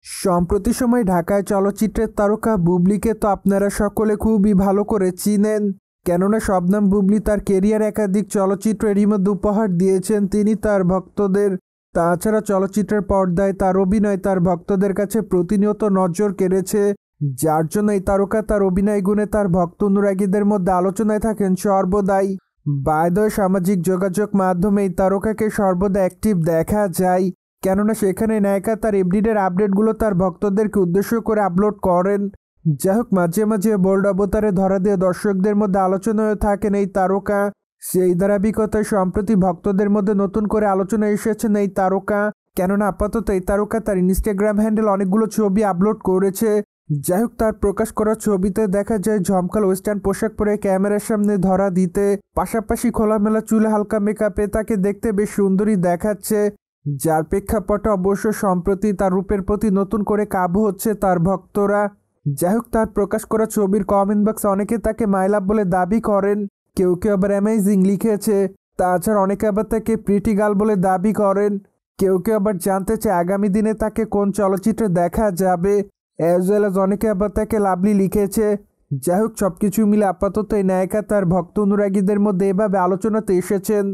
সম্প্রতি সময়ে ঢাকায় চলচ্চিত্রের তারকা বুবলিকে তো আপনারা সকলে খুবই ভালো করে চিনেন। কেননা শবনম বুবলি তার কেরিয়ার একাধিক চলচ্চিত্রের মধ্যে উপহার দিয়েছেন তিনি তার ভক্তদের। তাছাড়া চলচ্চিত্রের পর্দায় তার অভিনয় তার ভক্তদের কাছে প্রতিনিয়ত নজর কেড়েছে, যার জন্য এই তারকা তার অভিনয় গুণে তার ভক্ত অনুরাগীদের মধ্যে আলোচনায় থাকেন সর্বদাই। বায়দয় সামাজিক যোগাযোগ মাধ্যমে এই তারকাকে সর্বদা অ্যাক্টিভ দেখা যায়, কেননা সেখানে নায়িকা তার এভরিডের আপডেটগুলো তার ভক্তদেরকে উদ্দেশ্য করে আপলোড করেন। যাই হোক, মাঝে মাঝে বোল্ড অবতারে ধরা দিয়ে দর্শকদের মধ্যে আলোচনায় থাকেন এই তারকা। সেই ধারাবাহিকতায় সম্প্রতি ভক্তদের মধ্যে নতুন করে আলোচনায় এসেছেন এই তারকা, কেননা আপাতত এই তারকা তার ইনস্টাগ্রাম হ্যান্ডেল অনেকগুলো ছবি আপলোড করেছে। যাই হোক, তার প্রকাশ করা ছবিতে দেখা যায় ঝমকাল ওয়েস্টার্ন পোশাক পরে ক্যামেরার সামনে ধরা দিতে, পাশাপাশি খোলামেলা চুলে হালকা মেকআপে তাকে দেখতে বেশ সুন্দরী দেখাচ্ছে, যার প্রেক্ষাপটে অবশ্য সম্প্রতি তার রূপের প্রতি নতুন করে কাবু হচ্ছে তার ভক্তরা। যাই হোক, তার প্রকাশ করা ছবির কমেন্ট বক্সে অনেকে তাকে মাইলাভ বলে দাবি করেন, কেউ কেউ আবার অ্যামেজিং লিখেছে। তাছাড়া অনেকে আবার তাকে প্রিটি গার্ল বলে দাবি করেন। কেউ কেউ আবার জানতে চায় আগামী দিনে তাকে কোন চলচ্চিত্রে দেখা যাবে, অ্যাজ ওয়েল অ্যাজ অনেকে আবার তাকে লাভলি লিখেছে। যাই হোক, সবকিছু মিলে আপাতত এই নায়িকা তার ভক্ত অনুরাগীদের মধ্যে এভাবে আলোচনাতে এসেছেন।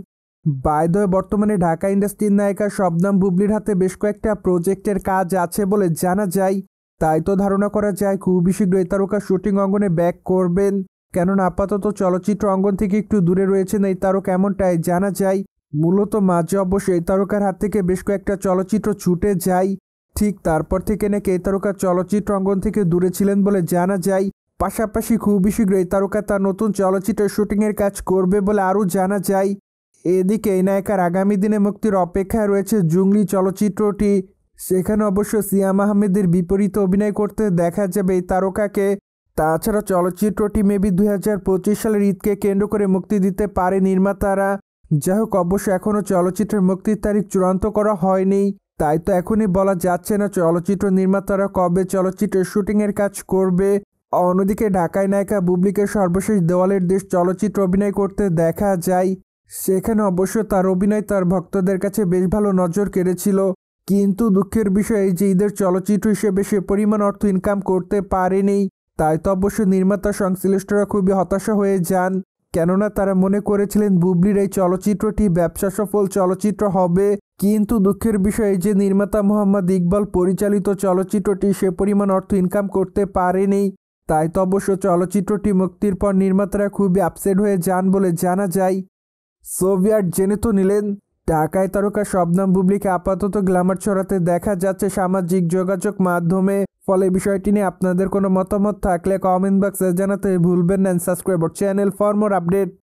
বাই দ্য ওয়ে, বর্তমানে ঢাকা ইন্ডাস্ট্রির নায়িকা শবনম বুবলির হাতে বেশ কয়েকটা প্রজেক্টের কাজ আছে বলে জানা যায়। তাই তো ধারণা করা যায় খুবই শীঘ্রই এই তারকা শুটিং অঙ্গনে ব্যাক করবেন, কেননা আপাতত চলচ্চিত্র অঙ্গন থেকে একটু দূরে রয়েছেন এই তারকা, এমনটাই জানা যায়। মূলত মাঝে অবশ্য এই তারকার হাত থেকে বেশ কয়েকটা চলচ্চিত্র ছুটে যায়, ঠিক তারপর থেকে নাকি এই তারকা চলচ্চিত্র অঙ্গন থেকে দূরে ছিলেন বলে জানা যায়। পাশাপাশি খুবই শীঘ্রই এই তারকা তার নতুন চলচ্চিত্রের শুটিংয়ের কাজ করবে বলে আরও জানা যায়। এদিকে এই নায়িকার আগামী দিনে মুক্তির অপেক্ষায় রয়েছে জুংলি চলচ্চিত্রটি। সেখানে অবশ্য সিয়াম আহমেদের বিপরীতে অভিনয় করতে দেখা যাবে এই তারকাকে। তাছাড়া চলচ্চিত্রটি মেবি 2025 সালের ঈদকে কেন্দ্র করে মুক্তি দিতে পারে নির্মাতারা। যাই হোক, অবশ্য এখনও চলচ্চিত্রের মুক্তির তারিখ চূড়ান্ত করা হয়নি, তাই তো এখনই বলা যাচ্ছে না চলচ্চিত্র নির্মাতারা কবে চলচ্চিত্রের শুটিংয়ের কাজ করবে। অন্যদিকে ঢাকায় নায়িকা বুবলিকে সর্বশেষ দেওয়ালের দেশ চলচ্চিত্র অভিনয় করতে দেখা যায়। সেখানে অবশ্য তার অভিনয় তার ভক্তদের কাছে বেশ ভালো নজর কেড়েছিল, কিন্তু দুঃখের বিষয় এই যে ঈদের চলচ্চিত্র হিসেবে সে পরিমাণ অর্থ ইনকাম করতে পারেনি। তাই তো অবশ্য নির্মাতা সংশ্লিষ্টরা খুবই হতাশা হয়ে যান, কেননা তারা মনে করেছিলেন বুবলির এই চলচ্চিত্রটি ব্যবসা সফল চলচ্চিত্র হবে, কিন্তু দুঃখের বিষয় এই যে নির্মাতা মোহাম্মদ ইকবাল পরিচালিত চলচ্চিত্রটি সে পরিমাণ অর্থ ইনকাম করতে পারেনি। তাই তো অবশ্য চলচ্চিত্রটি মুক্তির পর নির্মাতারা খুবই আপসেট হয়ে যান বলে জানা যায়। সোভিয়েট জেনে তো নিলেন, ঢাকায় তারকা শবনম বুবলিকে আপাতত গ্ল্যামার ছড়াতে দেখা যাচ্ছে সামাজিক যোগাযোগ মাধ্যমে। ফলে বিষয়টি নিয়ে আপনাদের কোনো মতামত থাকলে কমেন্ট বক্সে জানাতে ভুলবেন না। Subscribe channel for more update.